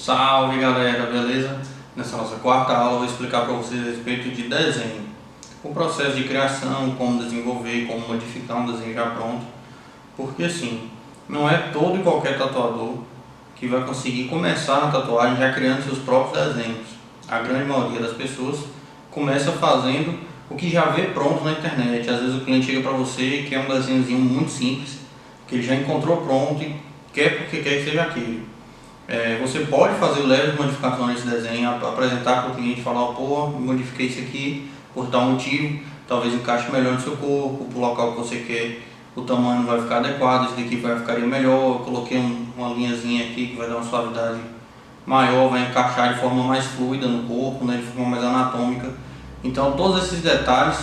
Salve galera, beleza? Nessa nossa quarta aula eu vou explicar para vocês a respeito de desenho. O processo de criação, como desenvolver, como modificar um desenho já pronto. Porque assim, não é todo e qualquer tatuador que vai conseguir começar a tatuagem já criando seus próprios desenhos. A grande maioria das pessoas começa fazendo o que já vê pronto na internet. Às vezes o cliente chega para você e quer um desenhozinho muito simples, que ele já encontrou pronto e quer porque quer que seja aquele. Você pode fazer leves modificações nesse desenho, apresentar para o cliente e falar, pô, modifiquei isso aqui por tal motivo, talvez encaixe melhor no seu corpo, para o local que você quer, o tamanho vai ficar adequado, esse daqui vai ficar melhor, eu coloquei uma linhazinha aqui que vai dar uma suavidade maior, vai encaixar de forma mais fluida no corpo, né, de forma mais anatômica. Então todos esses detalhes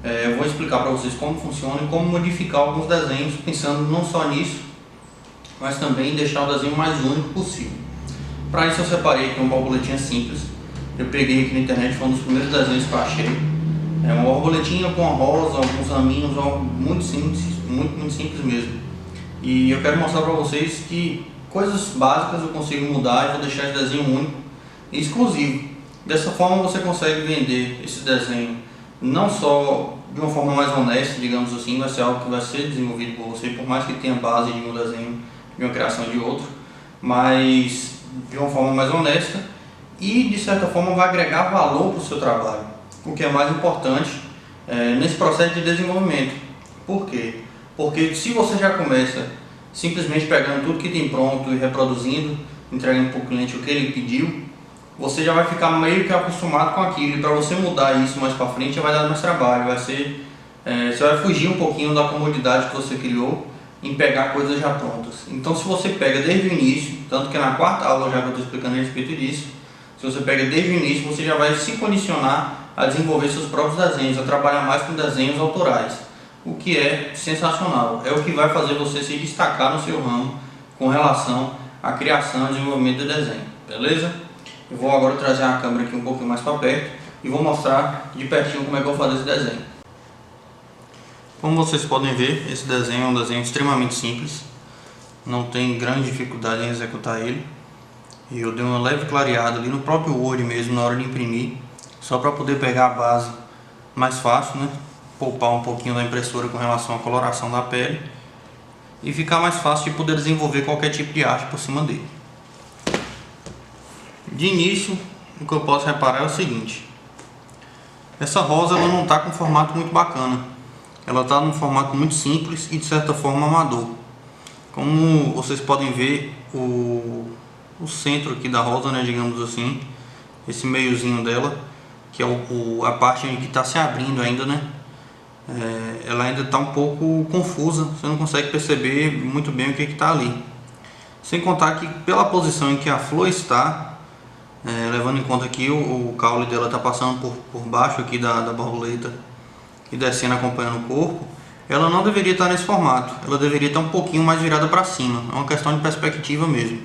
eu vou explicar para vocês como funciona e como modificar alguns desenhos, pensando não só nisso, mas também deixar o desenho mais único possível. Para isso eu separei aqui uma borboletinha simples. Eu peguei aqui na internet, foi um dos primeiros desenhos que eu achei. É uma borboletinha com uma rosa, alguns raminhos, algo muito simples, muito simples mesmo. E eu quero mostrar para vocês que coisas básicas eu consigo mudar e vou deixar esse desenho único e exclusivo. Dessa forma você consegue vender esse desenho não só de uma forma mais honesta, digamos assim, vai ser algo que vai ser desenvolvido por você, por mais que tenha base de um desenho, de uma criação de outro, mas de uma forma mais honesta e de certa forma vai agregar valor para o seu trabalho, o que é mais importante nesse processo de desenvolvimento. Por quê? Porque se você já começa simplesmente pegando tudo que tem pronto e reproduzindo, entregando para o cliente o que ele pediu, você já vai ficar meio que acostumado com aquilo, e para você mudar isso mais para frente vai dar mais trabalho, você vai fugir um pouquinho da comodidade que você criou em pegar coisas já prontas. Então se você pega desde o início, tanto que na quarta aula já que eu estou explicando a respeito disso, se você pega desde o início, você já vai se condicionar a desenvolver seus próprios desenhos, a trabalhar mais com desenhos autorais, o que é sensacional, é o que vai fazer você se destacar no seu ramo com relação à criação e desenvolvimento de desenho, beleza? Eu vou agora trazer a câmera aqui um pouquinho mais para perto e vou mostrar de pertinho como é que eu vou fazer esse desenho. Como vocês podem ver, esse desenho é um desenho extremamente simples, não tem grande dificuldade em executar ele. E eu dei uma leve clareada ali no próprio Word mesmo, na hora de imprimir, só para poder pegar a base mais fácil, né? Poupar um pouquinho da impressora com relação à coloração da pele e ficar mais fácil de poder desenvolver qualquer tipo de arte por cima dele. De início, o que eu posso reparar é o seguinte: essa rosa ela não está com um formato muito bacana. Ela está num formato muito simples e de certa forma amador. Como vocês podem ver, o centro aqui da rosa, né, digamos assim, esse meiozinho dela, que é a parte que está se abrindo ainda, né, ela ainda está um pouco confusa, você não consegue perceber muito bem o que está ali. Sem contar que pela posição em que a flor está, levando em conta que o caule dela está passando por baixo aqui da borboleta e descendo acompanhando o corpo, ela não deveria estar nesse formato, ela deveria estar um pouquinho mais virada para cima, é uma questão de perspectiva mesmo.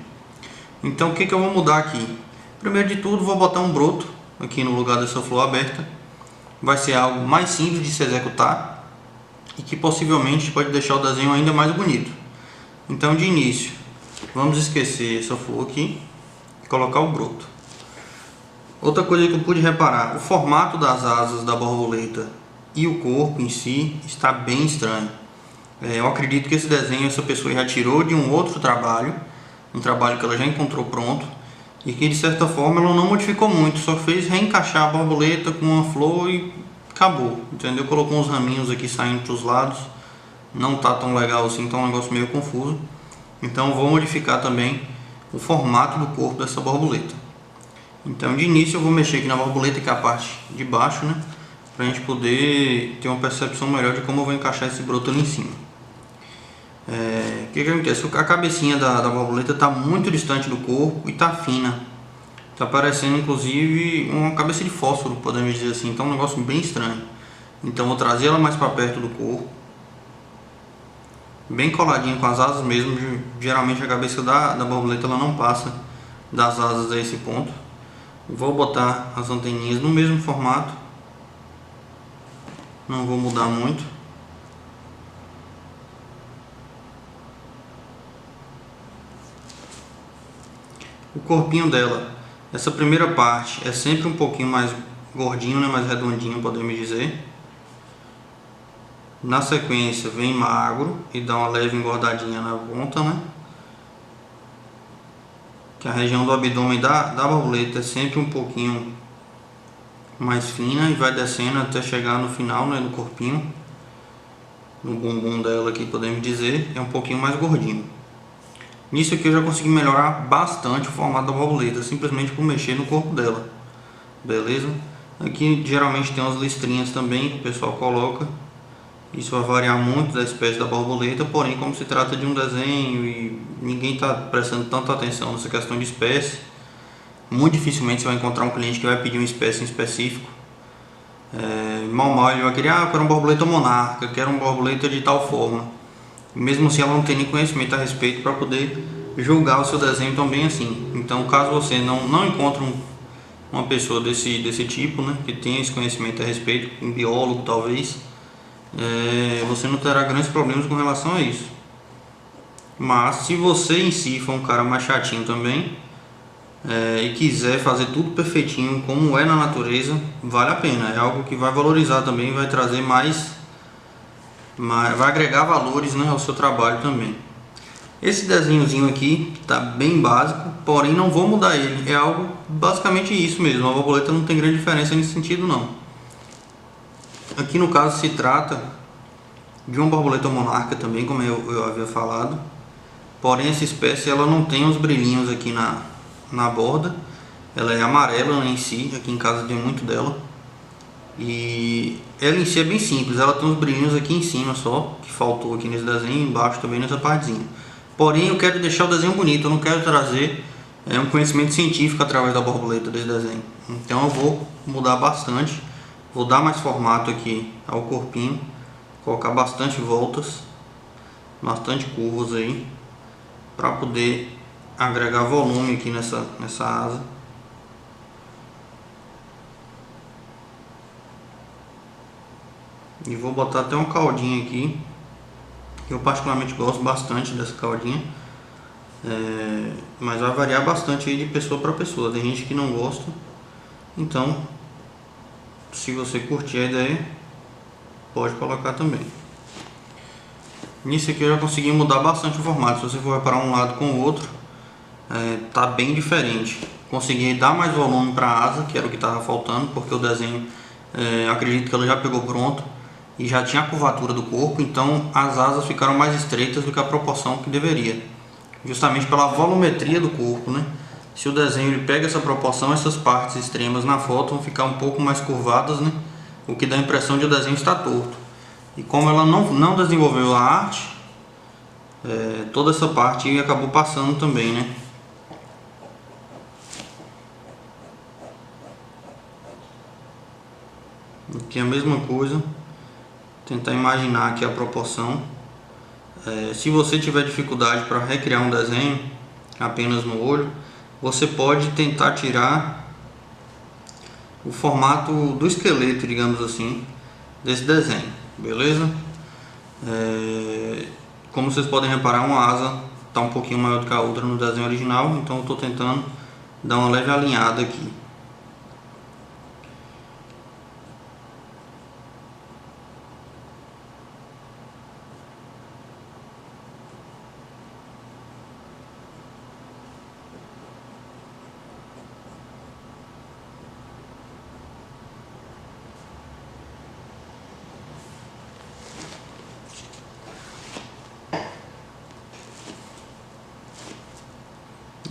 Então o que eu vou mudar aqui? Primeiro de tudo vou botar um broto aqui no lugar dessa flor aberta, vai ser algo mais simples de se executar e que possivelmente pode deixar o desenho ainda mais bonito. Então de início, vamos esquecer essa flor aqui e colocar o broto. Outra coisa que eu pude reparar, o formato das asas da borboleta e o corpo em si está bem estranho. Eu acredito que esse desenho essa pessoa já tirou de um outro trabalho, um trabalho que ela já encontrou pronto e que de certa forma ela não modificou muito, só fez reencaixar a borboleta com uma flor e acabou, entendeu? Colocou uns raminhos aqui saindo para os lados, não tá tão legal assim, tá um negócio meio confuso. Então vou modificar também o formato do corpo dessa borboleta. Então de início eu vou mexer aqui na borboleta, que é a parte de baixo, né, para a gente poder ter uma percepção melhor de como eu vou encaixar esse broto ali em cima. O que acontece? A cabecinha da borboleta está muito distante do corpo e está fina. Está parecendo inclusive uma cabeça de fósforo, podemos dizer assim. Então é um negócio bem estranho. Então vou trazer ela mais para perto do corpo, bem coladinho com as asas mesmo. Geralmente a cabeça da borboleta ela não passa das asas a esse ponto. Vou botar as anteninhas no mesmo formato, não vou mudar muito. O corpinho dela, essa primeira parte é sempre um pouquinho mais gordinho, né, mais redondinho, podemos dizer. Na sequência vem magro e dá uma leve engordadinha na ponta, né? Que a região do abdômen da borboleta é sempre um pouquinho mais fina e vai descendo até chegar no final, né, no corpinho, no bumbum dela aqui, podemos dizer, é um pouquinho mais gordinho. Nisso aqui eu já consegui melhorar bastante o formato da borboleta, simplesmente por mexer no corpo dela, beleza? Aqui geralmente tem umas listrinhas também que o pessoal coloca. Isso vai variar muito da espécie da borboleta, porém como se trata de um desenho e ninguém está prestando tanta atenção nessa questão de espécie, muito dificilmente você vai encontrar um cliente que vai pedir uma espécie em específico. Mal ele vai querer, eu quero uma borboleta monarca, eu quero uma borboleta de tal forma. Mesmo assim ela não tem nem conhecimento a respeito para poder julgar o seu desenho tão bem assim. Então caso você não encontre uma pessoa desse tipo, né, que tenha esse conhecimento a respeito, um biólogo talvez, você não terá grandes problemas com relação a isso. Mas se você em si for um cara mais chatinho também, e quiser fazer tudo perfeitinho como é na natureza, vale a pena. É algo que vai valorizar também, vai trazer vai agregar valores, né, ao seu trabalho também. Esse desenhozinho aqui está bem básico, porém não vou mudar ele. É algo basicamente isso mesmo. A borboleta não tem grande diferença nesse sentido não. Aqui no caso se trata de uma borboleta monarca também, como eu havia falado. Porém essa espécie ela não tem os brilhinhos aqui na borda. Ela é amarela, né, em si, aqui em casa tem muito dela. E ela em si é bem simples, ela tem uns brilhinhos aqui em cima só, que faltou aqui nesse desenho, embaixo também nessa partezinha. Porém eu quero deixar o desenho bonito, eu não quero trazer um conhecimento científico através da borboleta desse desenho. Então eu vou mudar bastante, vou dar mais formato aqui ao corpinho, colocar bastante voltas, bastante curvas aí, para poder agregar volume aqui nessa asa. E vou botar até um caldinho aqui. Eu particularmente gosto bastante dessa caldinha. Mas vai variar bastante aí de pessoa para pessoa. Tem gente que não gosta. Então, se você curtir a ideia, pode colocar também. Nisso aqui eu já consegui mudar bastante o formato. Se você for reparar um lado com o outro, tá bem diferente. Consegui dar mais volume para a asa, que era o que estava faltando, porque o desenho, acredito que ela já pegou pronto e já tinha a curvatura do corpo, então as asas ficaram mais estreitas do que a proporção que deveria, justamente pela volumetria do corpo, né? Se o desenho ele pega essa proporção, essas partes extremas na foto vão ficar um pouco mais curvadas, né? O que dá a impressão de o desenho estar torto. E como ela não desenvolveu a arte, toda essa parte acabou passando também, né? Aqui é a mesma coisa. Tentar imaginar aqui a proporção. Se você tiver dificuldade para recriar um desenho apenas no olho, você pode tentar tirar o formato do esqueleto, digamos assim, desse desenho, beleza? Como vocês podem reparar, uma asa está um pouquinho maior do que a outra no desenho original, então eu estou tentando dar uma leve alinhada aqui.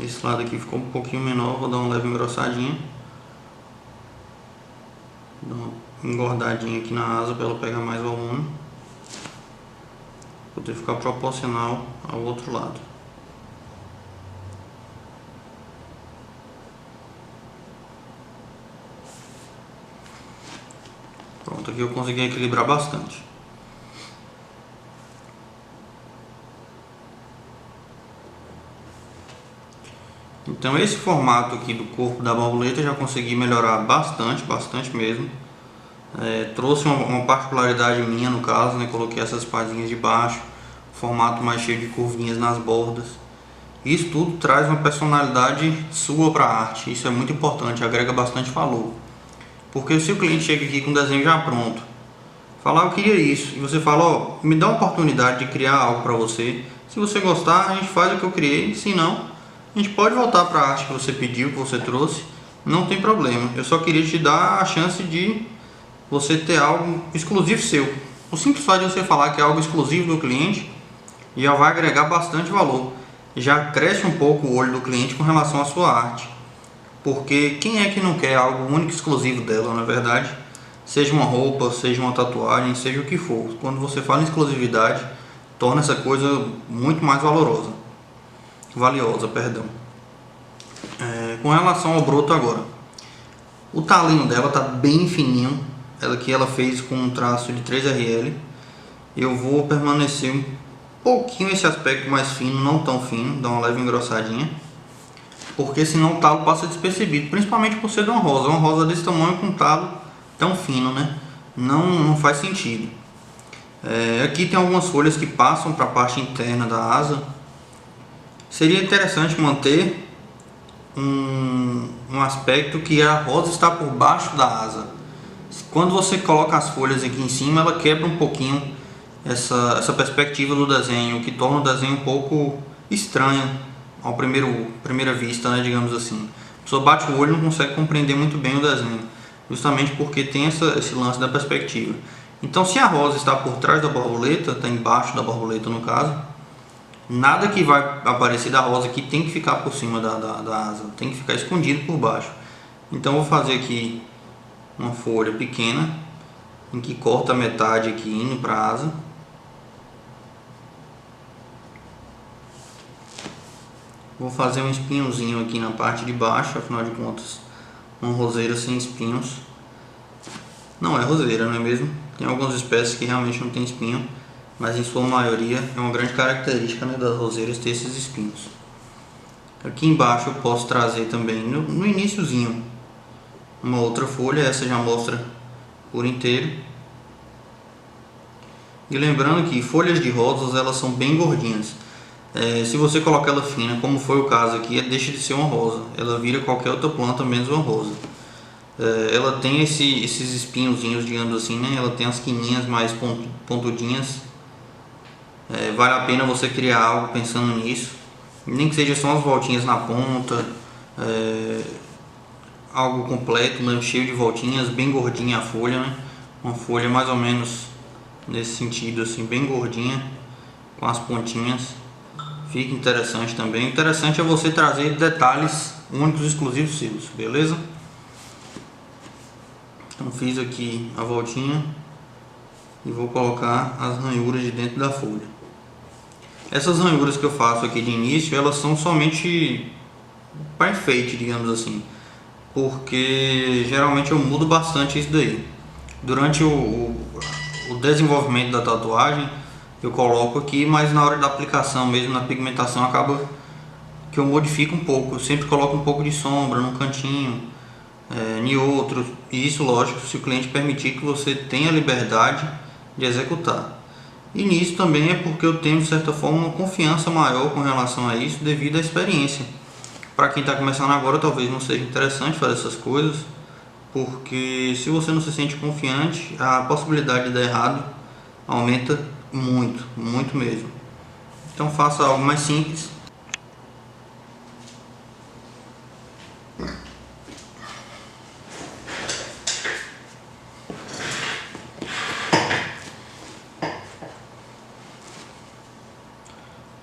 Esse lado aqui ficou um pouquinho menor, vou dar uma leve engrossadinha. Dar uma engordadinha aqui na asa para ela pegar mais volume. Poder ficar proporcional ao outro lado. Pronto, aqui eu consegui equilibrar bastante. Então esse formato aqui do corpo da borboleta eu já consegui melhorar bastante mesmo. Trouxe uma particularidade minha no caso, né? Coloquei essas pazinhas de baixo, formato mais cheio de curvinhas nas bordas. Isso tudo traz uma personalidade sua para a arte. Isso é muito importante, agrega bastante valor. Porque se o cliente chega aqui com o desenho já pronto, falar eu queria isso, e você fala, ó, me dá uma oportunidade de criar algo para você. Se você gostar, a gente faz o que eu criei. Se não, a gente pode voltar para a arte que você pediu, que você trouxe. Não tem problema. Eu só queria te dar a chance de você ter algo exclusivo seu. O simples fato de você falar que é algo exclusivo do cliente já vai agregar bastante valor. Já cresce um pouco o olho do cliente com relação à sua arte. Porque quem é que não quer algo único e exclusivo dela, na verdade? Seja uma roupa, seja uma tatuagem, seja o que for. Quando você fala em exclusividade, torna essa coisa muito mais valiosa. Com relação ao broto agora, o talinho dela tá bem fininho. Ela fez com um traço de 3RL. Eu vou permanecer um pouquinho esse aspecto mais fino, não tão fino, dá uma leve engrossadinha, porque senão o talo passa despercebido, principalmente por ser de uma rosa desse tamanho com um talo tão fino, né? Não faz sentido. Aqui tem algumas folhas que passam para a parte interna da asa. Seria interessante manter um aspecto que a rosa está por baixo da asa. Quando você coloca as folhas aqui em cima, ela quebra um pouquinho essa perspectiva do desenho, o que torna o desenho um pouco estranho ao primeira vista, né, digamos assim. A pessoa bate o olho e não consegue compreender muito bem o desenho, justamente porque tem esse lance da perspectiva. Então, se a rosa está por trás da borboleta, está embaixo da borboleta no caso, nada que vai aparecer da rosa aqui tem que ficar por cima da asa, tem que ficar escondido por baixo. Então, eu vou fazer aqui uma folha pequena, em que corta a metade aqui indo para a asa. Vou fazer um espinhozinho aqui na parte de baixo, afinal de contas, uma roseira sem espinhos não é roseira, não é mesmo? Tem algumas espécies que realmente não tem espinho, mas em sua maioria é uma grande característica, né, das roseiras ter esses espinhos. Aqui embaixo eu posso trazer também, no iniciozinho, uma outra folha, essa já mostra por inteiro. E lembrando que folhas de rosas, elas são bem gordinhas. Se você colocar ela fina, como foi o caso aqui, deixa de ser uma rosa, ela vira qualquer outra planta menos uma rosa. Ela tem esses espinhozinhos, digamos assim, né? Ela tem as quininhas mais pontudinhas. Vale a pena você criar algo pensando nisso, nem que seja só umas voltinhas na ponta, algo completo, né? Cheio de voltinhas, bem gordinha a folha, né? Uma folha mais ou menos nesse sentido, assim, bem gordinha, com as pontinhas. Fica interessante também. O interessante é você trazer detalhes únicos e exclusivos seus, beleza? Então fiz aqui a voltinha e vou colocar as ranhuras de dentro da folha. Essas ranhuras que eu faço aqui de início, elas são somente para enfeite, digamos assim, porque geralmente eu mudo bastante isso daí. Durante o desenvolvimento da tatuagem eu coloco aqui, mas na hora da aplicação mesmo, na pigmentação, acaba que eu modifico um pouco. Eu sempre coloco um pouco de sombra num cantinho, em outro, e isso, lógico, se o cliente permitir que você tenha liberdade de executar. E nisso também é porque eu tenho, de certa forma, uma confiança maior com relação a isso, devido à experiência. Para quem está começando agora, talvez não seja interessante fazer essas coisas, porque se você não se sente confiante, a possibilidade de dar errado aumenta muito, muito mesmo. Então faça algo mais simples.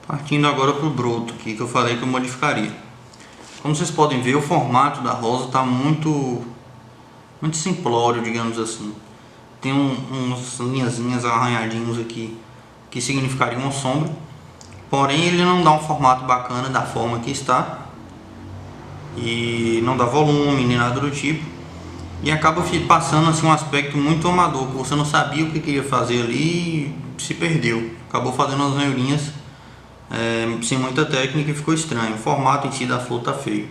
Partindo agora para o broto aqui, que eu falei que eu modificaria. Como vocês podem ver, o formato da rosa está muito simplório, digamos assim. Tem uns linhazinhas, arranhadinhos aqui, que significariam uma sombra. Porém, ele não dá um formato bacana da forma que está. E não dá volume, nem nada do tipo. E acaba passando assim um aspecto muito amador, que você não sabia o que queria fazer ali e se perdeu. Acabou fazendo umas ranhurinhas sem muita técnica e ficou estranho. O formato em si da flor tá feio.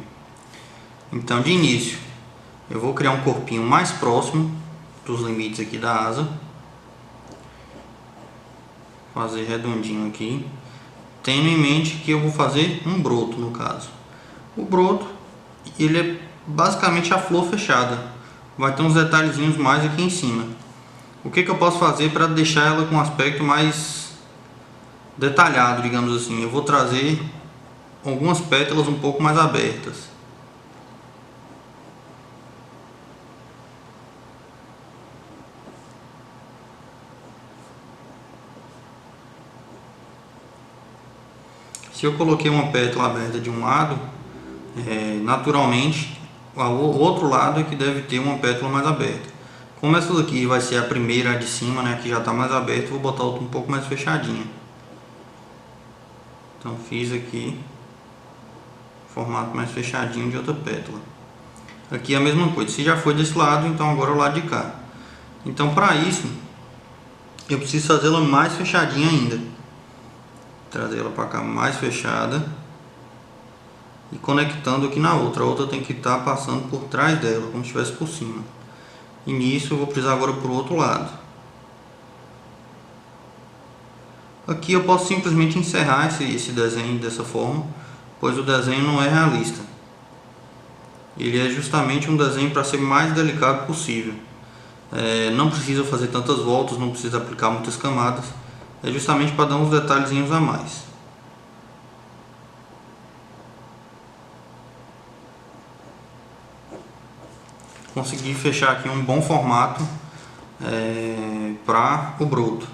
Então, de início, eu vou criar um corpinho mais próximo dos limites aqui da asa. Fazer redondinho aqui. tendo em mente que eu vou fazer um broto no caso. O broto, ele é basicamente a flor fechada, vai ter uns detalhezinhos mais aqui em cima. O que eu posso fazer para deixar ela com um aspecto mais detalhado, digamos assim? Eu vou trazer algumas pétalas um pouco mais abertas. Se eu coloquei uma pétala aberta de um lado, naturalmente o outro lado é que deve ter uma pétala mais aberta. Como essa daqui vai ser a primeira de cima, né, que já está mais aberta, vou botar outra um pouco mais fechadinha. Então fiz aqui formato mais fechadinho de outra pétala. Aqui é a mesma coisa, se já foi desse lado, então agora é o lado de cá. Então para isso eu preciso fazê-la mais fechadinha ainda. Trazer ela para cá mais fechada e conectando aqui na outra. A outra tem que estar passando por trás dela, como se estivesse por cima. E nisso eu vou precisar agora para o outro lado. Aqui eu posso simplesmente encerrar esse desenho dessa forma, pois o desenho não é realista. Ele é justamente um desenho para ser mais delicado possível. Não precisa fazer tantas voltas, não precisa aplicar muitas camadas. É justamente para dar uns detalhezinhos a mais. Consegui fechar aqui um bom formato para o broto.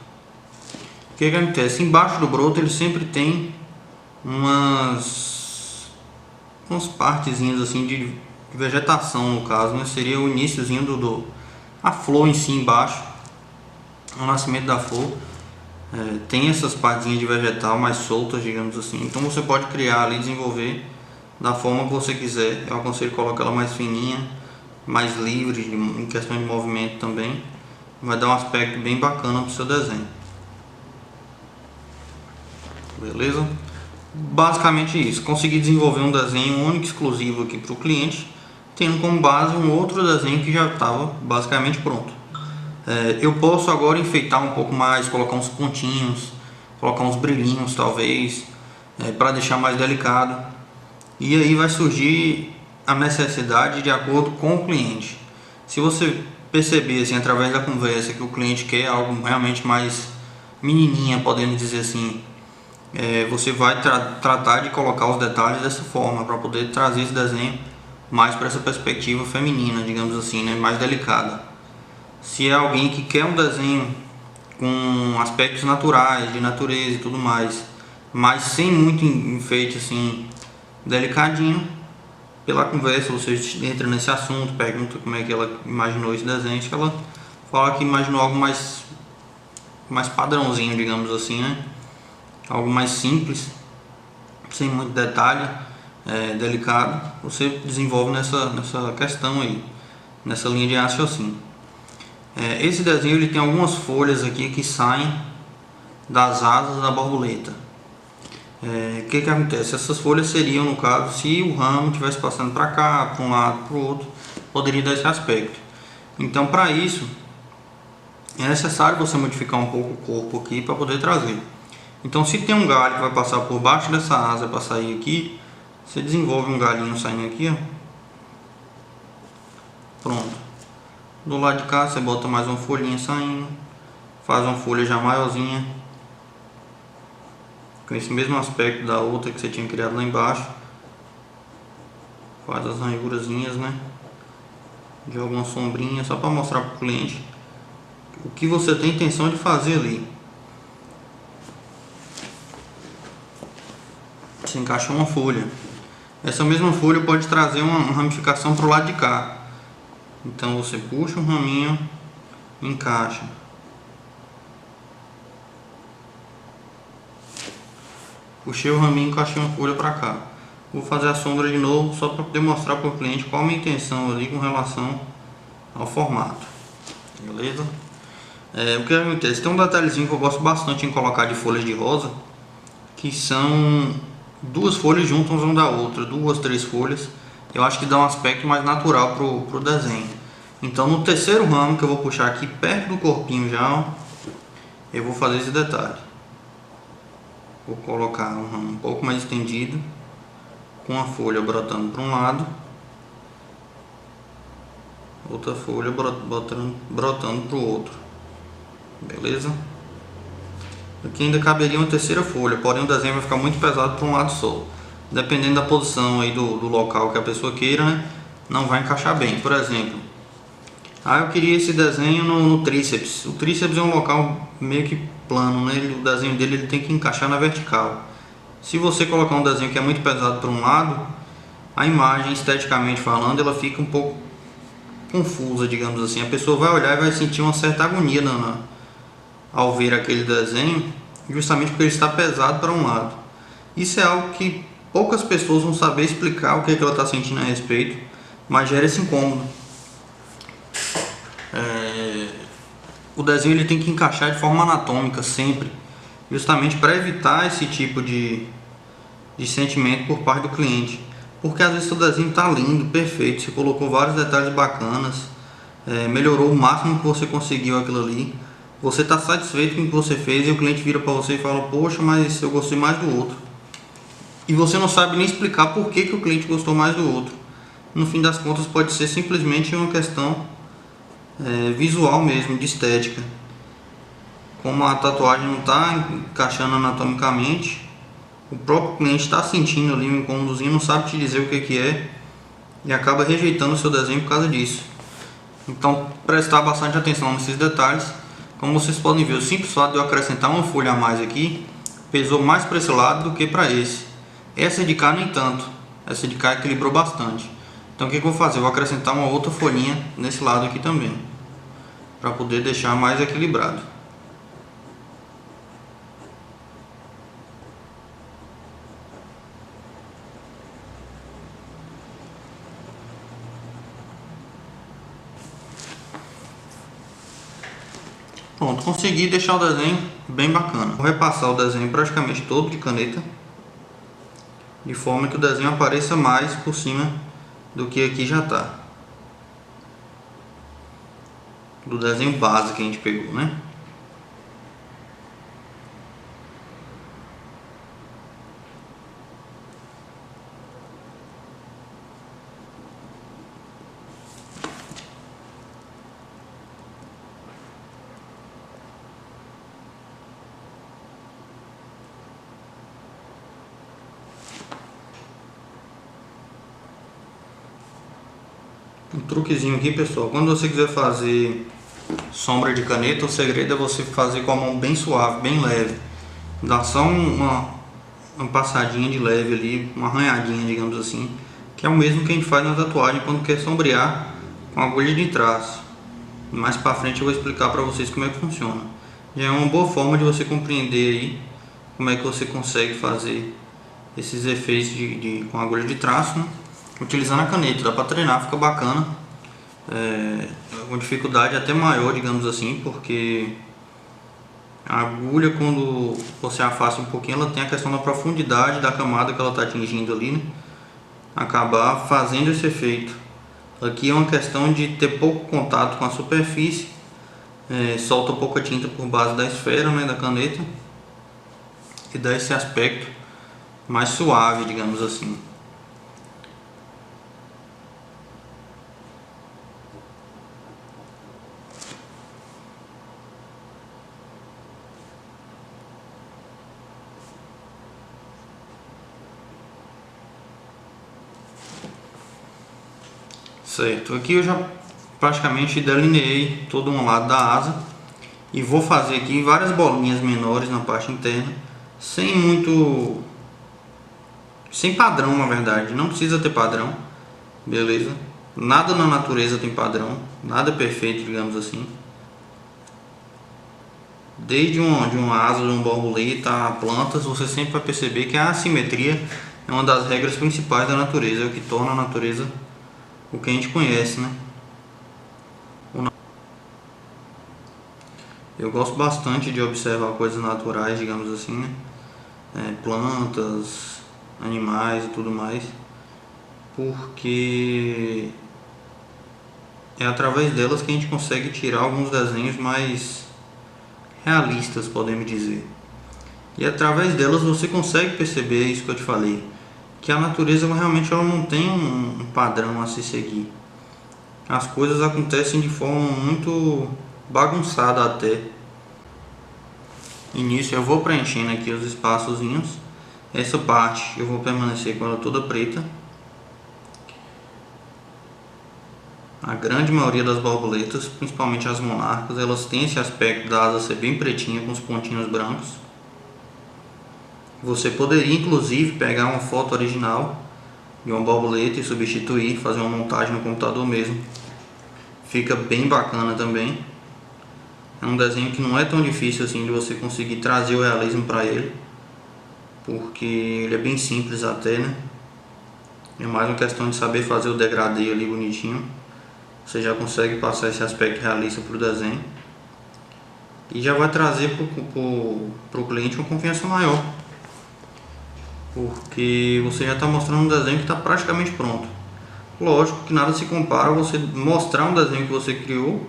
O que acontece? Embaixo do broto ele sempre tem umas partezinhas assim de vegetação, no caso, né? Seria o iniciozinho a flor em si embaixo, o nascimento da flor. Tem essas partezinhas de vegetal mais soltas, digamos assim. Então você pode criar ali, desenvolver da forma que você quiser. Eu aconselho colocar ela mais fininha, mais livre em questão de movimento também. Vai dar um aspecto bem bacana para o seu desenho. Beleza? Basicamente isso. Consegui desenvolver um desenho único, exclusivo aqui para o cliente, tendo como base um outro desenho que já estava basicamente pronto. Eu posso agora enfeitar um pouco mais, colocar uns pontinhos, colocar uns brilhinhos talvez, para deixar mais delicado. E aí vai surgir a necessidade de acordo com o cliente. Se você perceber assim, através da conversa que o cliente quer algo realmente mais menininha, podemos dizer assim, você vai tratar de colocar os detalhes dessa forma, para poder trazer esse desenho mais para essa perspectiva feminina, digamos assim, né, mais delicada. Se é alguém que quer um desenho com aspectos naturais, de natureza e tudo mais, mas sem muito enfeite assim, delicadinho, pela conversa você entra nesse assunto, pergunta como é que ela imaginou esse desenho, acho que ela fala que imaginou algo mais padrãozinho, digamos assim, né? Algo mais simples, sem muito detalhe, delicado. Você desenvolve nessa questão aí, nessa linha de raciocínio. Esse desenho ele tem algumas folhas aqui que saem das asas da borboleta. O que acontece? Essas folhas seriam, no caso, se o ramo estivesse passando para cá, para um lado, para o outro, poderia dar esse aspecto. Então, para isso, é necessário você modificar um pouco o corpo aqui para poder trazer. Então, se tem um galho que vai passar por baixo dessa asa para sair aqui, você desenvolve um galinho saindo aqui, ó. Pronto. Do lado de cá, você bota mais uma folhinha saindo, faz uma folha já maiorzinha, com esse mesmo aspecto da outra que você tinha criado lá embaixo. Faz as ranhurazinhas, né? Joga uma sombrinha só para mostrar para o cliente o que você tem intenção de fazer ali. Você encaixa uma folha. Essa mesma folha pode trazer uma ramificação para o lado de cá. Então você puxa um raminho, encaixa. Puxei o raminho e encaixei uma folha para cá. Vou fazer a sombra de novo só para poder mostrar para o cliente qual a minha intenção ali com relação ao formato. Beleza? O que acontece? Tem um detalhezinho que eu gosto bastante em colocar de folhas de rosa, que são duas folhas juntas uma da outra, 2, 3 folhas. Eu acho que dá um aspecto mais natural pro desenho. Então no terceiro ramo que eu vou puxar aqui perto do corpinho já, ó, eu vou fazer esse detalhe. Vou colocar um ramo um pouco mais estendido, com a folha brotando para um lado, outra folha brotando para o outro, beleza? Aqui ainda caberia uma terceira folha, porém o desenho vai ficar muito pesado para um lado só. Dependendo da posição aí do local que a pessoa queira, né, não vai encaixar bem. Por exemplo, eu queria esse desenho no tríceps. O tríceps é um local meio que plano, né? O desenho dele ele tem que encaixar na vertical. Se você colocar um desenho que é muito pesado para um lado, a imagem, esteticamente falando, ela fica um pouco confusa, digamos assim. A pessoa vai olhar e vai sentir uma certa agonia ao ver aquele desenho, justamente porque ele está pesado para um lado. Isso é algo que poucas pessoas vão saber explicar o que ela está sentindo a respeito, mas gera esse incômodo. O desenho ele tem que encaixar de forma anatômica sempre, justamente para evitar esse tipo de sentimento por parte do cliente. Porque às vezes o desenho está lindo, perfeito, você colocou vários detalhes bacanas, melhorou o máximo que você conseguiu aquilo ali, você está satisfeito com o que você fez e o cliente vira para você e fala: poxa, mas eu gostei mais do outro. E você não sabe nem explicar por que o cliente gostou mais do outro. No fim das contas pode ser simplesmente uma questão visual mesmo, de estética. Como a tatuagem não está encaixando anatomicamente, o próprio cliente está sentindo ali um incômodozinho, não sabe te dizer o que é e acaba rejeitando o seu desenho por causa disso. Então prestar bastante atenção nesses detalhes. Como vocês podem ver, o simples fato de eu acrescentar uma folha a mais aqui pesou mais para esse lado do que para esse. Essa de cá nem tanto, essa de cá equilibrou bastante. Então o que eu vou fazer? Eu vou acrescentar uma outra folhinha nesse lado aqui também, para poder deixar mais equilibrado. Pronto, consegui deixar o desenho bem bacana. Vou repassar o desenho praticamente todo de caneta, de forma que o desenho apareça mais por cima do que aqui já está. Do desenho base que a gente pegou, né? Um truquezinho aqui, pessoal, quando você quiser fazer sombra de caneta, o segredo é você fazer com a mão bem suave, bem leve. Dá só uma passadinha de leve ali, uma arranhadinha, digamos assim, que é o mesmo que a gente faz na tatuagem quando quer sombrear com agulha de traço. Mais pra frente eu vou explicar para vocês como é que funciona. Já é uma boa forma de você compreender aí como é que você consegue fazer esses efeitos com agulha de traço, né? Utilizando a caneta, dá para treinar, fica bacana. Com dificuldade até maior, digamos assim, porque a agulha, quando você afasta um pouquinho, ela tem a questão da profundidade da camada que ela está atingindo ali, né? Acabar fazendo esse efeito. Aqui é uma questão de ter pouco contato com a superfície, solta pouca tinta por base da esfera, né, da caneta, e dá esse aspecto mais suave, digamos assim. Certo, aqui eu já praticamente delineei todo um lado da asa e vou fazer aqui várias bolinhas menores na parte interna, sem padrão, na verdade, não precisa ter padrão, beleza? Nada na natureza tem padrão, nada é perfeito, digamos assim. Desde uma asa de uma borboleta a plantas, você sempre vai perceber que a assimetria é uma das regras principais da natureza, é o que torna a natureza o que a gente conhece, né? Eu gosto bastante de observar coisas naturais, digamos assim, né? Plantas, animais e tudo mais, porque é através delas que a gente consegue tirar alguns desenhos mais realistas, podemos dizer. E através delas você consegue perceber isso que eu te falei, que a natureza realmente ela não tem um padrão a se seguir. As coisas acontecem de forma muito bagunçada até. E nisso eu vou preenchendo aqui os espaçozinhos. Essa parte eu vou permanecer com ela toda preta. A grande maioria das borboletas, principalmente as monarcas, elas têm esse aspecto da asa ser bem pretinha com os pontinhos brancos. Você poderia inclusive pegar uma foto original de uma borboleta e substituir, fazer uma montagem no computador mesmo. Fica bem bacana também. É um desenho que não é tão difícil assim de você conseguir trazer o realismo para ele, porque ele é bem simples até, né? É mais uma questão de saber fazer o degradê ali bonitinho. Você já consegue passar esse aspecto realista para o desenho e já vai trazer para o cliente uma confiança maior, porque você já está mostrando um desenho que está praticamente pronto. Lógico que nada se compara a você mostrar um desenho que você criou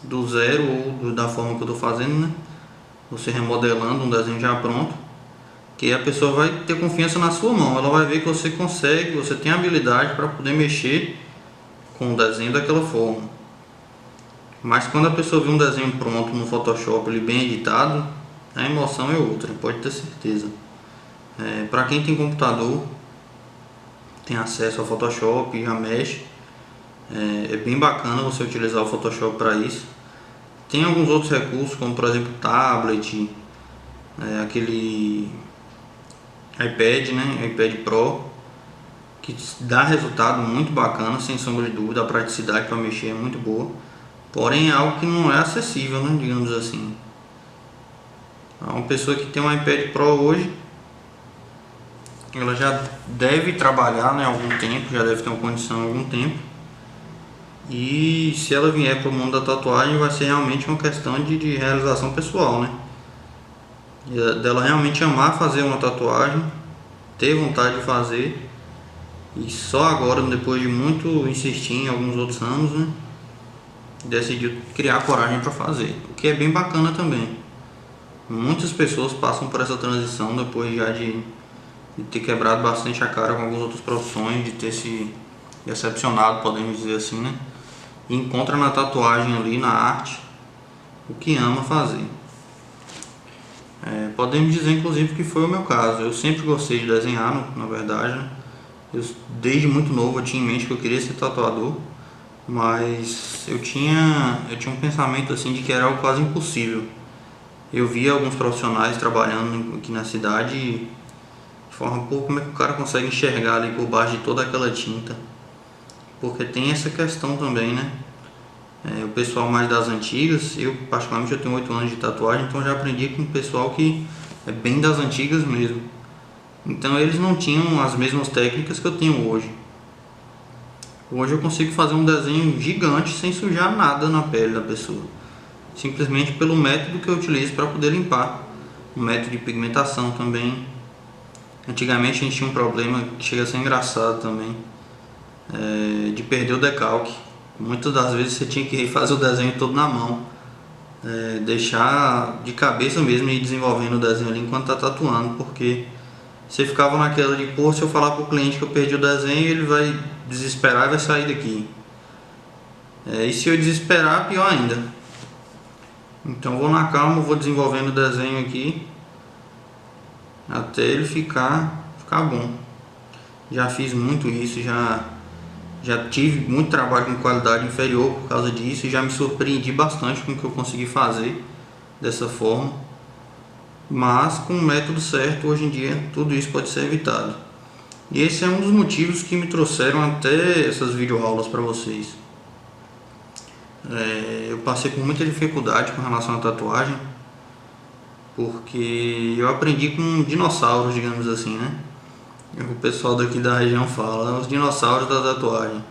do zero ou da forma que eu estou fazendo, né? Você remodelando um desenho já pronto, que a pessoa vai ter confiança na sua mão, ela vai ver que você consegue, você tem habilidade para poder mexer com o desenho daquela forma. Mas quando a pessoa vê um desenho pronto no Photoshop, ele bem editado, a emoção é outra, pode ter certeza. Para quem tem computador, tem acesso ao Photoshop, já mexe, é bem bacana você utilizar o Photoshop para isso. Tem alguns outros recursos, como por exemplo tablet, aquele iPad, né, iPad Pro, que dá resultado muito bacana, sem sombra de dúvida. A praticidade para mexer é muito boa, porém é algo que não é acessível, né, digamos assim. Uma pessoa que tem um iPad Pro hoje, ela já deve trabalhar, né, há algum tempo, já deve ter uma condição há algum tempo, e se ela vier para o mundo da tatuagem vai ser realmente uma questão de realização pessoal, né, dela realmente amar fazer uma tatuagem, ter vontade de fazer. E só agora, depois de muito insistir em alguns outros anos, né, decidiu criar coragem para fazer, o que é bem bacana também. Muitas pessoas passam por essa transição depois já de ter quebrado bastante a cara com algumas outras profissões, de ter se decepcionado, podemos dizer assim, né, e encontra na tatuagem ali, na arte, o que ama fazer. Podemos dizer inclusive que foi o meu caso. Eu sempre gostei de desenhar, na verdade, né? Desde muito novo eu tinha em mente que eu queria ser tatuador, mas eu tinha um pensamento assim de que era algo quase impossível. Eu via alguns profissionais trabalhando aqui na cidade e de forma, pô, como é que o cara consegue enxergar ali por baixo de toda aquela tinta? Porque tem essa questão também, né? O pessoal mais das antigas, eu particularmente eu tenho 8 anos de tatuagem, então já aprendi com o pessoal que é bem das antigas mesmo. Então eles não tinham as mesmas técnicas que eu tenho hoje. Hoje eu consigo fazer um desenho gigante sem sujar nada na pele da pessoa, simplesmente pelo método que eu utilizo para poder limpar. O método de pigmentação também. Antigamente a gente tinha um problema que chega a ser engraçado também, de perder o decalque. Muitas das vezes você tinha que fazer o desenho todo na mão, deixar de cabeça mesmo e ir desenvolvendo o desenho ali enquanto está tatuando, porque você ficava naquela de, pô, se eu falar para o cliente que eu perdi o desenho, ele vai desesperar e vai sair daqui. E se eu desesperar, pior ainda. Então eu vou na calma, vou desenvolvendo o desenho aqui até ele ficar bom. Já fiz muito isso, já tive muito trabalho com qualidade inferior por causa disso e já me surpreendi bastante com o que eu consegui fazer dessa forma. Mas com o método certo, hoje em dia, tudo isso pode ser evitado. E esse é um dos motivos que me trouxeram até essas videoaulas para vocês. Eu passei por muita dificuldade com relação à tatuagem, porque eu aprendi com dinossauros, digamos assim, né? O pessoal daqui da região fala, os dinossauros da tatuagem.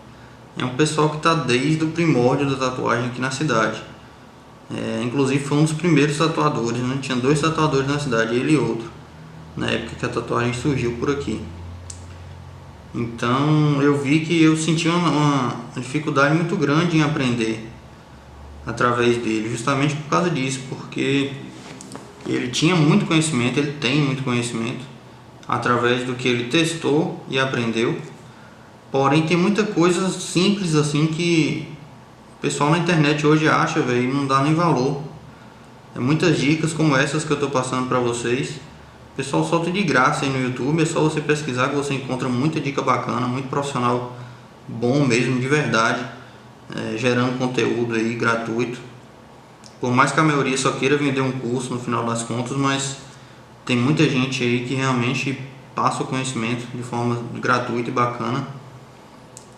É um pessoal que está desde o primórdio da tatuagem aqui na cidade. Inclusive foi um dos primeiros tatuadores, né? Tinha 2 tatuadores na cidade, ele e outro, na época que a tatuagem surgiu por aqui. Então eu vi que eu sentia uma dificuldade muito grande em aprender através dele, justamente por causa disso, porque Ele tinha muito conhecimento, ele tem muito conhecimento, através do que ele testou e aprendeu. Porém, tem muita coisa simples assim que o pessoal na internet hoje acha, velho, e não dá nem valor. É muitas dicas como essas que eu tô passando pra vocês. O pessoal solta de graça aí no YouTube, é só você pesquisar que você encontra muita dica bacana, muito profissional bom mesmo, de verdade, gerando conteúdo aí gratuito. Por mais que a maioria só queira vender um curso no final das contas, mas tem muita gente aí que realmente passa o conhecimento de forma gratuita e bacana.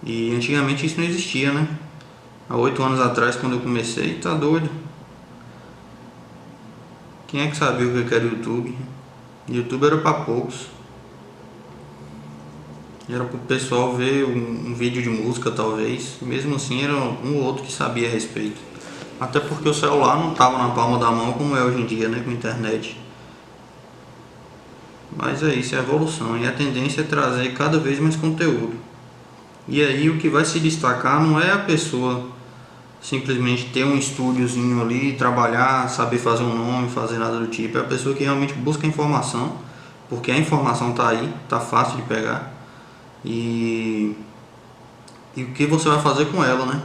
E antigamente isso não existia, né? Há 8 anos atrás, quando eu comecei, tá doido. Quem é que sabia o que era YouTube? YouTube era para poucos. Era pro pessoal ver um vídeo de música, talvez. Mesmo assim, era um ou outro que sabia a respeito. Até porque o celular não estava na palma da mão como é hoje em dia, né, com a internet. Mas é isso, é a evolução. E a tendência é trazer cada vez mais conteúdo. E aí o que vai se destacar não é a pessoa simplesmente ter um estúdiozinho ali, trabalhar, saber fazer um nome, fazer nada do tipo. É a pessoa que realmente busca informação, porque a informação está aí, está fácil de pegar. E o que você vai fazer com ela, né?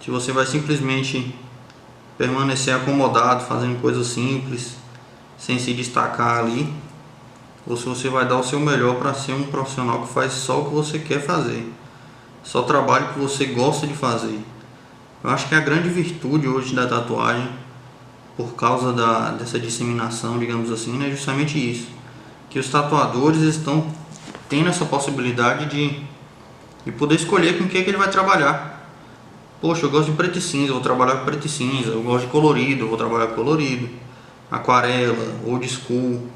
Se você vai simplesmente permanecer acomodado, fazendo coisas simples, sem se destacar ali, ou se você vai dar o seu melhor para ser um profissional que faz só o que você quer fazer, só trabalho que você gosta de fazer. Eu acho que a grande virtude hoje da tatuagem, por causa dessa disseminação, digamos assim, é justamente isso, que os tatuadores estão tendo essa possibilidade de poder escolher com o que ele vai trabalhar. Poxa, eu gosto de preto e cinza, eu vou trabalhar com preto e cinza. Eu gosto de colorido, eu vou trabalhar com colorido. Aquarela, old school,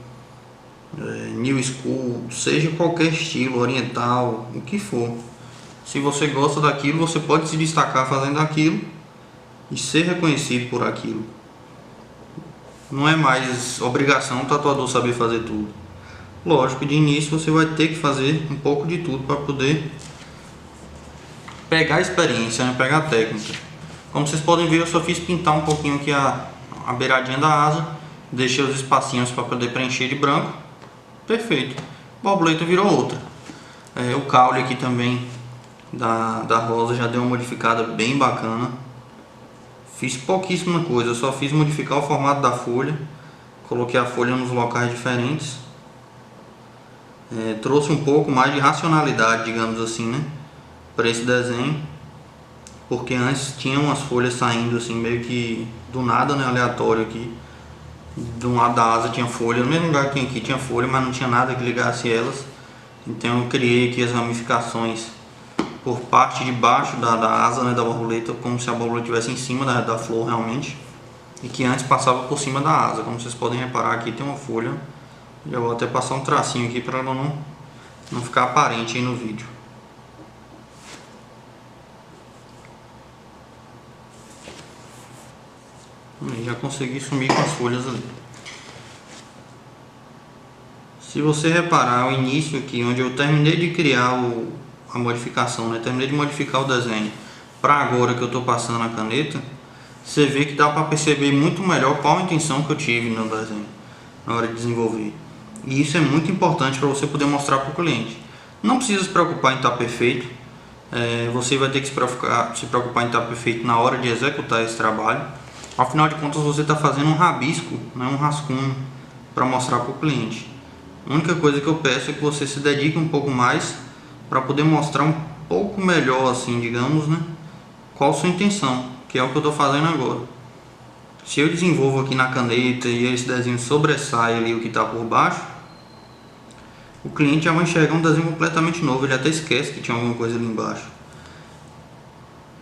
new school, seja qualquer estilo, oriental, o que for. Se você gosta daquilo, você pode se destacar fazendo aquilo e ser reconhecido por aquilo. Não é mais obrigação o tatuador saber fazer tudo. Lógico, de início você vai ter que fazer um pouco de tudo para poder pegar a experiência, né? Pegar a técnica. Como vocês podem ver, eu só fiz pintar um pouquinho aqui a beiradinha da asa, deixei os espacinhos para poder preencher de branco. Perfeito. Borboleta virou outra. O caule aqui também da rosa já deu uma modificada bem bacana. Fiz pouquíssima coisa, eu só fiz modificar o formato da folha, coloquei a folha nos locais diferentes, trouxe um pouco mais de racionalidade, digamos assim, né, para esse desenho, porque antes tinha umas folhas saindo assim meio que do nada, né, aleatório aqui. De um lado da asa tinha folha, no mesmo lugar que aqui tinha folha, mas não tinha nada que ligasse elas. Então eu criei aqui as ramificações por parte de baixo da asa, né, da borboleta, como se a borboleta estivesse em cima da flor realmente, e que antes passava por cima da asa. Como vocês podem reparar, aqui tem uma folha. Já vou até passar um tracinho aqui para ela não ficar aparente aí no vídeo. Já consegui sumir com as folhas ali. Se você reparar o início aqui, onde eu terminei de criar a modificação, né? Terminei de modificar o desenho para agora que eu estou passando a caneta, você vê que dá para perceber muito melhor qual a intenção que eu tive no desenho na hora de desenvolver. E isso é muito importante para você poder mostrar para o cliente. Não precisa se preocupar em estar perfeito. Você vai ter que se preocupar em estar perfeito na hora de executar esse trabalho. Afinal de contas, você está fazendo um rabisco, né, um rascunho para mostrar para o cliente. A única coisa que eu peço é que você se dedique um pouco mais para poder mostrar um pouco melhor, assim, digamos, né, qual a sua intenção, que é o que eu estou fazendo agora. Se eu desenvolvo aqui na caneta e esse desenho sobressai ali o que está por baixo, o cliente já vai enxergar um desenho completamente novo, ele até esquece que tinha alguma coisa ali embaixo.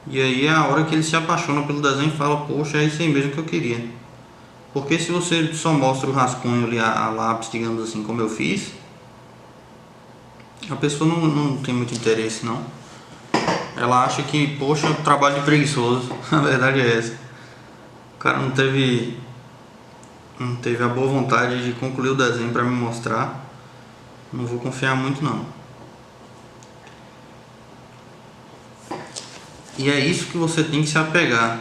E aí é a hora que ele se apaixona pelo desenho e fala, poxa, é isso aí mesmo que eu queria. Porque se você só mostra o rascunho ali a lápis, digamos assim, como eu fiz, a pessoa não tem muito interesse não. Ela acha que, poxa, trabalho de preguiçoso. A verdade é essa. O cara não teve a boa vontade de concluir o desenho para me mostrar. Não vou confiar muito não. E é isso que você tem que se apegar,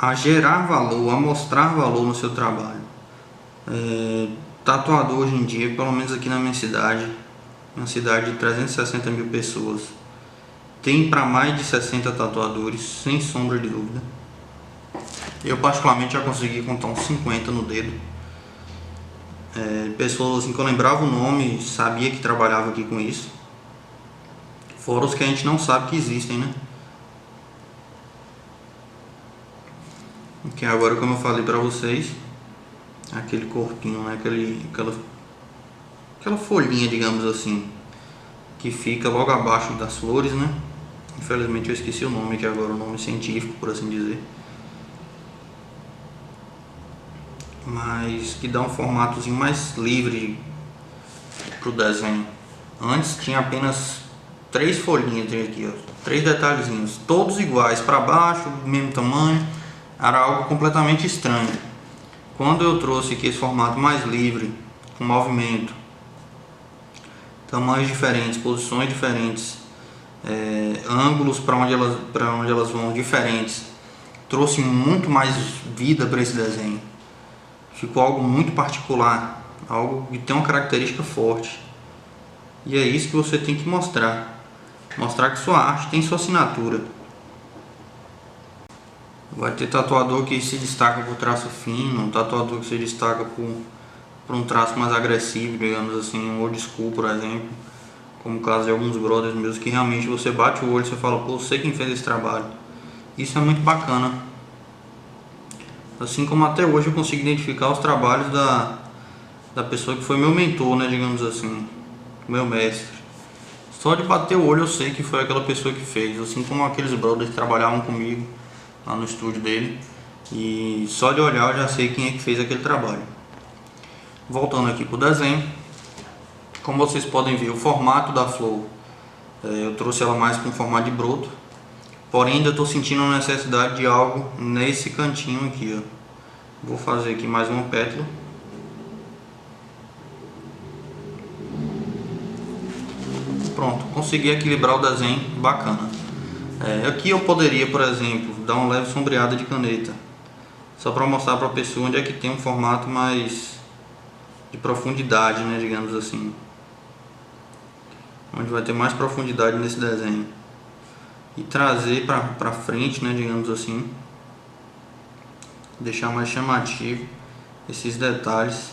a gerar valor, a mostrar valor no seu trabalho. Tatuador hoje em dia, pelo menos aqui na minha cidade, uma cidade de 360 mil pessoas, tem para mais de 60 tatuadores, sem sombra de dúvida. Eu particularmente já consegui contar uns 50 no dedo. Pessoas assim, que eu lembrava o nome, sabia que trabalhava aqui com isso. Fora os que a gente não sabe que existem, né? Que agora, como eu falei pra vocês, aquele corpinho, né? Aquela folhinha, digamos assim, que fica logo abaixo das flores, né? Infelizmente eu esqueci o nome, que agora é o nome científico, por assim dizer. Mas que dá um formatozinho mais livre pro desenho. Antes tinha apenas 3 folhinhas aqui, ó, 3 detalhezinhos, todos iguais, para baixo, do mesmo tamanho. Era algo completamente estranho. Quando eu trouxe aqui esse formato mais livre, com movimento, tamanhos diferentes, posições diferentes, ângulos para onde elas vão diferentes, trouxe muito mais vida para esse desenho. Ficou algo muito particular, algo que tem uma característica forte. E é isso que você tem que mostrar que sua arte tem sua assinatura. Vai ter tatuador que se destaca por traço fino, um tatuador que se destaca por um traço mais agressivo, digamos assim, um old school, por exemplo, como o caso de alguns brothers meus, que realmente você bate o olho e você fala, pô, sei quem fez esse trabalho. Isso é muito bacana. Assim como até hoje eu consigo identificar os trabalhos da pessoa que foi meu mentor, né, digamos assim, meu mestre. Só de bater o olho eu sei que foi aquela pessoa que fez, assim como aqueles brothers que trabalhavam comigo lá no estúdio dele, e só de olhar eu já sei quem é que fez aquele trabalho. Voltando aqui para o desenho, como vocês podem ver, o formato da flor, eu trouxe ela mais com formato de broto, porém ainda estou sentindo a necessidade de algo nesse cantinho aqui, ó. Vou fazer aqui mais uma pétala. Pronto, consegui equilibrar o desenho bacana. Aqui eu poderia, por exemplo, dar uma leve sombreada de caneta, só para mostrar para a pessoa onde é que tem um formato mais de profundidade, né, digamos assim, onde vai ter mais profundidade nesse desenho, e trazer para frente, né, digamos assim, deixar mais chamativo esses detalhes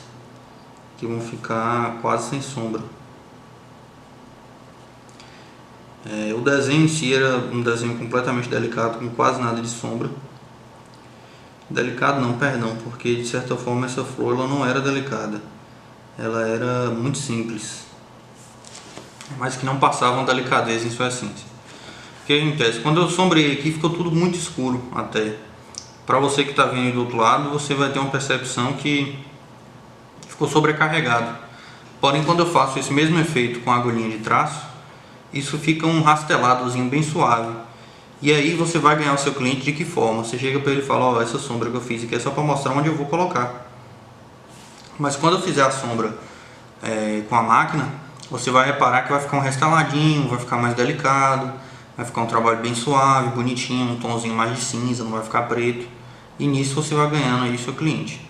que vão ficar quase sem sombra. O desenho em si era um desenho completamente delicado, com quase nada de sombra. Delicado não, perdão, porque de certa forma essa flor ela não era delicada, ela era muito simples, mas que não passava uma delicadeza em sua essência. O que acontece? Quando eu sombreei aqui ficou tudo muito escuro até. Para você que está vendo do outro lado, você vai ter uma percepção que ficou sobrecarregado. Porém, quando eu faço esse mesmo efeito com a agulhinha de traço, isso fica um rasteladozinho bem suave. E aí você vai ganhar o seu cliente de que forma? Você chega para ele e fala, ó, essa sombra que eu fiz aqui é só para mostrar onde eu vou colocar. Mas quando eu fizer a sombra com a máquina, você vai reparar que vai ficar um resteladinho, vai ficar mais delicado, vai ficar um trabalho bem suave, bonitinho, um tomzinho mais de cinza, não vai ficar preto. E nisso você vai ganhando aí o seu cliente.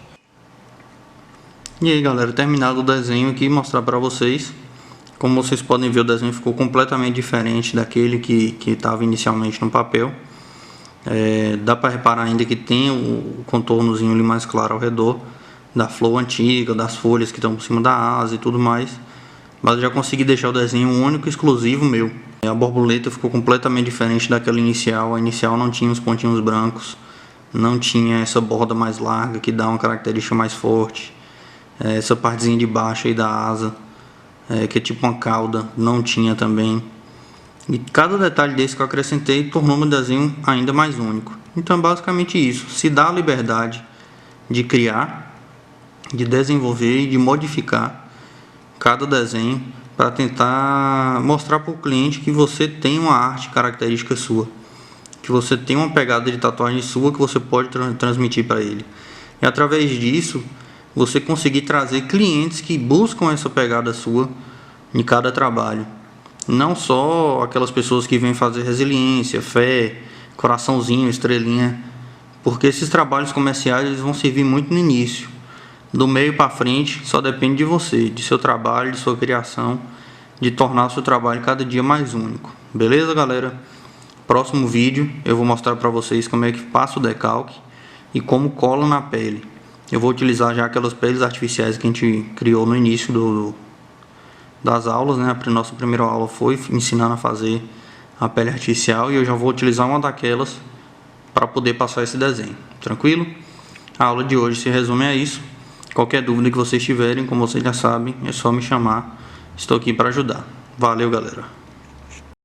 E aí galera, terminado o desenho aqui, mostrar para vocês. Como vocês podem ver, o desenho ficou completamente diferente daquele que estava inicialmente no papel. Dá para reparar ainda que tem o contornozinho ali mais claro ao redor da flor antiga, das folhas que estão por cima da asa e tudo mais. Mas eu já consegui deixar o desenho único e exclusivo meu. A borboleta ficou completamente diferente daquela inicial. A inicial não tinha os pontinhos brancos, não tinha essa borda mais larga que dá uma característica mais forte. Essa partezinha de baixo aí da asa, que é tipo uma cauda, não tinha também. E cada detalhe desse que eu acrescentei tornou meu desenho ainda mais único. Então basicamente isso, se dá a liberdade de criar, de desenvolver e de modificar cada desenho para tentar mostrar para o cliente que você tem uma arte característica sua, que você tem uma pegada de tatuagem sua que você pode transmitir para ele. E através disso você conseguir trazer clientes que buscam essa pegada sua em cada trabalho. Não só aquelas pessoas que vêm fazer resiliência, fé, coraçãozinho, estrelinha, porque esses trabalhos comerciais eles vão servir muito no início. Do meio para frente só depende de você, de seu trabalho, de sua criação, de tornar o seu trabalho cada dia mais único. Beleza, galera? Próximo vídeo eu vou mostrar para vocês como é que passa o decalque e como cola na pele. Eu vou utilizar já aquelas peles artificiais que a gente criou no início das aulas, né? A nossa primeira aula foi ensinando a fazer a pele artificial e eu já vou utilizar uma daquelas para poder passar esse desenho. Tranquilo? A aula de hoje se resume a isso. Qualquer dúvida que vocês tiverem, como vocês já sabem, é só me chamar. Estou aqui para ajudar. Valeu, galera!